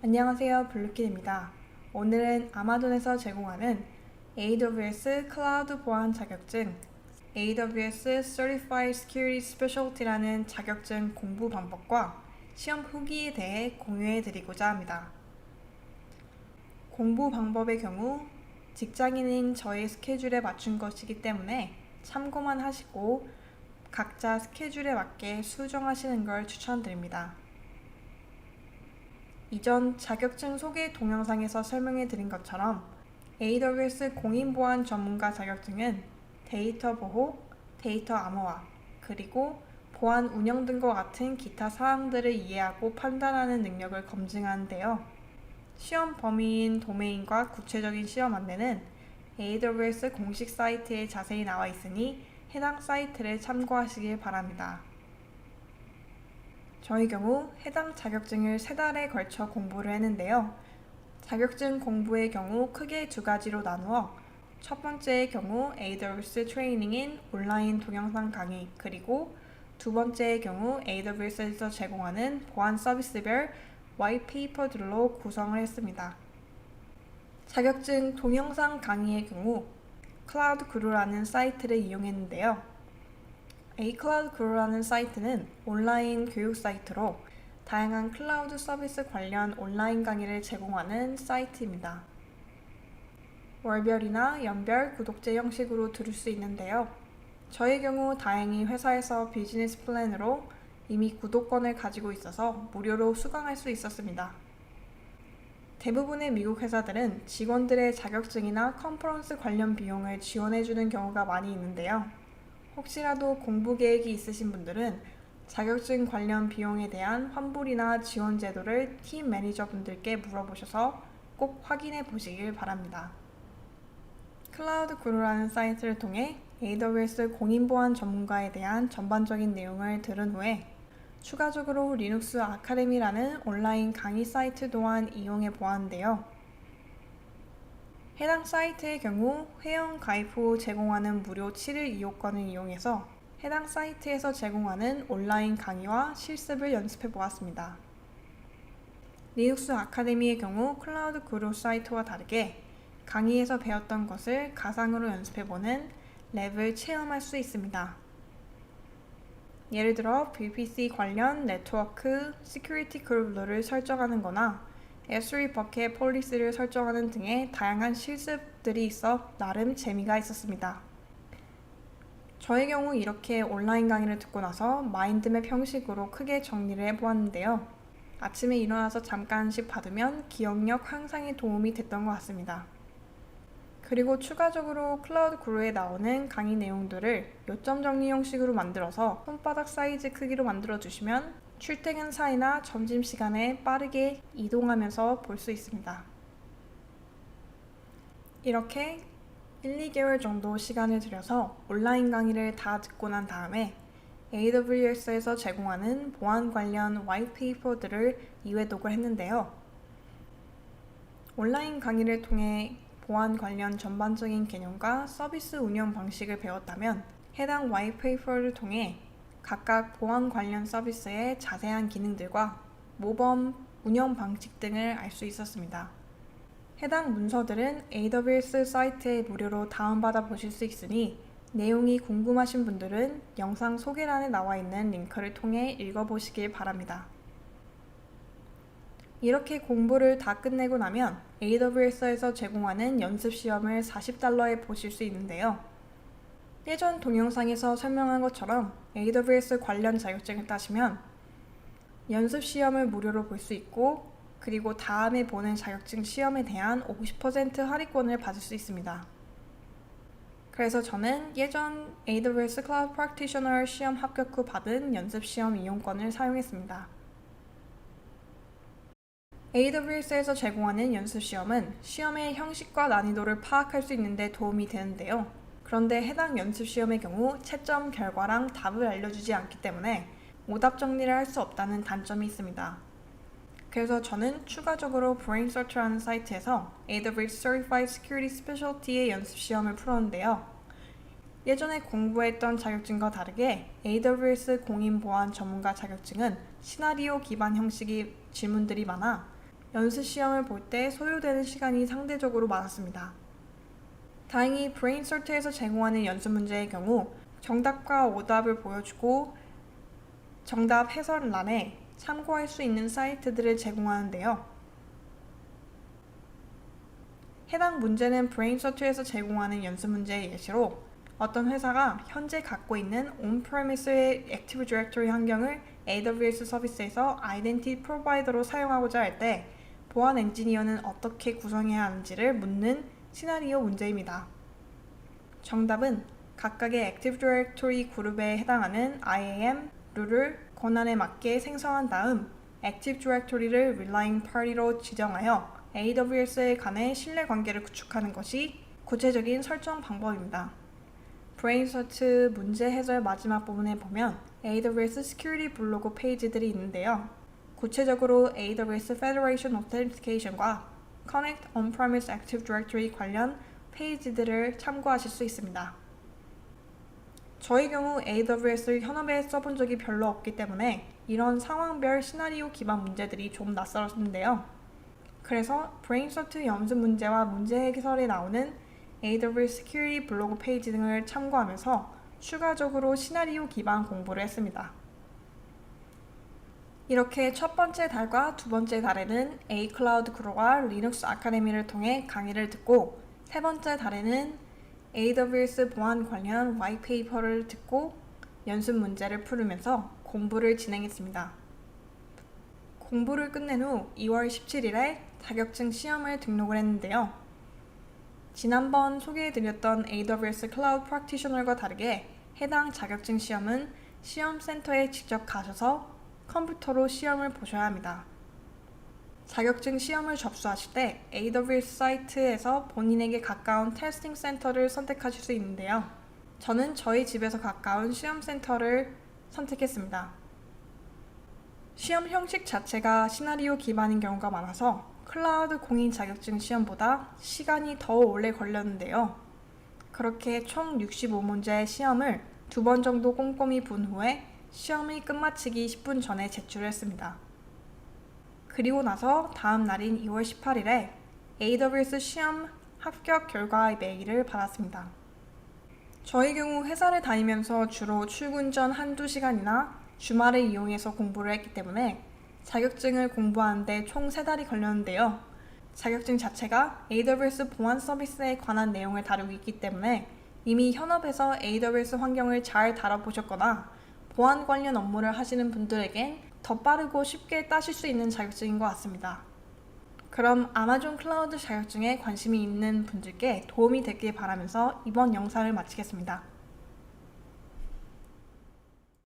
안녕하세요, 블루kit입니다. 오늘은 아마존에서 제공하는 AWS 클라우드 보안 자격증 AWS Certified Security Specialty라는 자격증 공부 방법과 시험 후기에 대해 공유해 드리고자 합니다. 공부 방법의 경우 직장인인 저의 스케줄에 맞춘 것이기 때문에 참고만 하시고 각자 스케줄에 맞게 수정하시는 걸 추천드립니다. 이전 자격증 소개 동영상에서 설명해 드린 것처럼 AWS 공인보안 전문가 자격증은 데이터 보호, 데이터 암호화, 그리고 보안 운영 등과 같은 기타 사항들을 이해하고 판단하는 능력을 검증하는데요. 시험 범위인 도메인과 구체적인 시험 안내는 AWS 공식 사이트에 자세히 나와 있으니 해당 사이트를 참고하시길 바랍니다. 저의 경우 해당 자격증을 3달에 걸쳐 공부를 했는데요. 자격증 공부의 경우 크게 2가지로 나누어 첫 번째의 경우 AWS 트레이닝인 온라인 동영상 강의, 그리고 두 번째의 경우 AWS에서 제공하는 보안 서비스별 화이트페이퍼들로 구성을 했습니다. 자격증 동영상 강의의 경우 클라우드구루라는 사이트를 이용했는데요. aCloud구루라는 사이트는 온라인 교육 사이트로 다양한 클라우드 서비스 관련 온라인 강의를 제공하는 사이트입니다. 월별이나 연별 구독제 형식으로 들을 수 있는데요. 저의 경우 다행히 회사에서 비즈니스 플랜으로 이미 구독권을 가지고 있어서 무료로 수강할 수 있었습니다. 대부분의 미국 회사들은 직원들의 자격증이나 컨퍼런스 관련 비용을 지원해주는 경우가 많이 있는데요. 혹시라도 공부 계획이 있으신 분들은 자격증 관련 비용에 대한 환불이나 지원 제도를 팀 매니저분들께 물어보셔서 꼭 확인해 보시길 바랍니다. 클라우드구루라는 사이트를 통해 AWS 공인보안 전문가에 대한 전반적인 내용을 들은 후에 추가적으로 리눅스 아카데미라는 온라인 강의 사이트 또한 이용해 보았는데요. 해당 사이트의 경우 회원 가입 후 제공하는 무료 7일 이용권을 이용해서 해당 사이트에서 제공하는 온라인 강의와 실습을 연습해 보았습니다. 리눅스 아카데미의 경우 클라우드구루 사이트와 다르게 강의에서 배웠던 것을 가상으로 연습해보는 랩을 체험할 수 있습니다. 예를 들어 VPC 관련 네트워크 시큐리티 그룹 룰을 설정하는 거나 S3 버켓 폴리시를 설정하는 등의 다양한 실습들이 있어 나름 재미가 있었습니다. 저의 경우 이렇게 온라인 강의를 듣고 나서 마인드맵 형식으로 크게 정리를 해보았는데요. 아침에 일어나서 잠깐씩 받으면 기억력 향상에 도움이 됐던 것 같습니다. 그리고 추가적으로 클라우드구루에 나오는 강의 내용들을 요점 정리 형식으로 만들어서 손바닥 사이즈 크기로 만들어 주시면 출퇴근 사이나 점심시간에 빠르게 이동하면서 볼 수 있습니다. 이렇게 1-2개월 정도 시간을 들여서 온라인 강의를 다 듣고 난 다음에 AWS에서 제공하는 보안 관련 화이트페이퍼들을 2회독을 했는데요. 온라인 강의를 통해 보안 관련 전반적인 개념과 서비스 운영 방식을 배웠다면 해당 화이트페이퍼를 통해 각각 보안 관련 서비스의 자세한 기능들과 모범 운영 방식 등을 알 수 있었습니다. 해당 문서들은 AWS 사이트에 무료로 다운받아 보실 수 있으니 내용이 궁금하신 분들은 영상 소개란에 나와 있는 링크를 통해 읽어보시길 바랍니다. 이렇게 공부를 다 끝내고 나면 AWS에서 제공하는 연습 시험을 $40에 보실 수 있는데요. 예전 동영상에서 설명한 것처럼 AWS 관련 자격증을 따시면 연습 시험을 무료로 볼 수 있고, 그리고 다음에 보는 자격증 시험에 대한 50% 할인권을 받을 수 있습니다. 그래서 저는 예전 AWS Cloud Practitioner 시험 합격 후 받은 연습 시험 이용권을 사용했습니다. AWS에서 제공하는 연습 시험은 시험의 형식과 난이도를 파악할 수 있는 데 도움이 되는데요. 그런데 해당 연습 시험의 경우 채점 결과랑 답을 알려주지 않기 때문에 오답 정리를 할 수 없다는 단점이 있습니다. 그래서 저는 추가적으로 BrainSearch라는 사이트에서 AWS Certified Security Specialty의 연습 시험을 풀었는데요. 예전에 공부했던 자격증과 다르게 AWS 공인보안 전문가 자격증은 시나리오 기반 형식의 질문들이 많아 연습 시험을 볼 때 소요되는 시간이 상대적으로 많았습니다. 다행히 브레인서트에서 제공하는 연습 문제의 경우 정답과 오답을 보여주고 정답 해설란에 참고할 수 있는 사이트들을 제공하는데요. 해당 문제는 브레인서트에서 제공하는 연습 문제의 예시로 어떤 회사가 현재 갖고 있는 on-premise의 액티브 디렉토리 환경을 AWS 서비스에서 아이덴티티 프로바이더로 사용하고자 할 때 보안 엔지니어는 어떻게 구성해야 하는지를 묻는 시나리오 문제입니다. 정답은 각각의 액티브 디렉토리 그룹에 해당하는 IAM 룰을 권한에 맞게 생성한 다음 액티브 디렉토리를 relying party로 지정하여 AWS에 관해 신뢰 관계를 구축하는 것이 구체적인 설정 방법입니다. 브레인서트 문제 해설 마지막 부분에 보면 AWS Security 블로그 페이지들이 있는데요. 구체적으로 AWS Federation Authentication과 Connect On-Premise Active Directory 관련 페이지들을 참고하실 수 있습니다. 저의 경우 AWS를 현업에 써본 적이 별로 없기 때문에 이런 상황별 시나리오 기반 문제들이 좀 낯설었는데요. 그래서 브레인서트 연습 문제와 문제 해설에 나오는 AWS Security 블로그 페이지 등을 참고하면서 추가적으로 시나리오 기반 공부를 했습니다. 이렇게 첫 번째 달과 두 번째 달에는 A-Cloud Grow와 리눅스 아카데미를 통해 강의를 듣고 세 번째 달에는 AWS 보안 관련 화이트페이퍼를 듣고 연습 문제를 풀으면서 공부를 진행했습니다. 공부를 끝낸 후 2월 17일에 자격증 시험을 등록을 했는데요. 지난번 소개해드렸던 AWS 클라우드 프랙티셔널과 다르게 해당 자격증 시험은 시험센터에 직접 가셔서 컴퓨터로 시험을 보셔야 합니다. 자격증 시험을 접수하실 때 AWS 사이트에서 본인에게 가까운 테스팅 센터를 선택하실 수 있는데요. 저는 저희 집에서 가까운 시험센터를 선택했습니다. 시험 형식 자체가 시나리오 기반인 경우가 많아서 클라우드 공인 자격증 시험보다 시간이 더 오래 걸렸는데요. 그렇게 총 65문제의 시험을 2번 정도 꼼꼼히 본 후에 시험이 끝마치기 10분 전에 제출을 했습니다. 그리고 나서 다음 날인 2월 18일에 AWS 시험 합격 결과의 메일을 받았습니다. 저의 경우 회사를 다니면서 주로 출근 전 한두 시간이나 주말을 이용해서 공부를 했기 때문에 자격증을 공부하는데 총 3달이 걸렸는데요. 자격증 자체가 AWS 보안 서비스에 관한 내용을 다루고 있기 때문에 이미 현업에서 AWS 환경을 잘 다뤄보셨거나 보안 관련 업무를 하시는 분들에겐 더 빠르고 쉽게 따실 수 있는 자격증인 것 같습니다. 그럼 아마존 클라우드 자격증에 관심이 있는 분들께 도움이 됐길 바라면서 이번 영상을 마치겠습니다.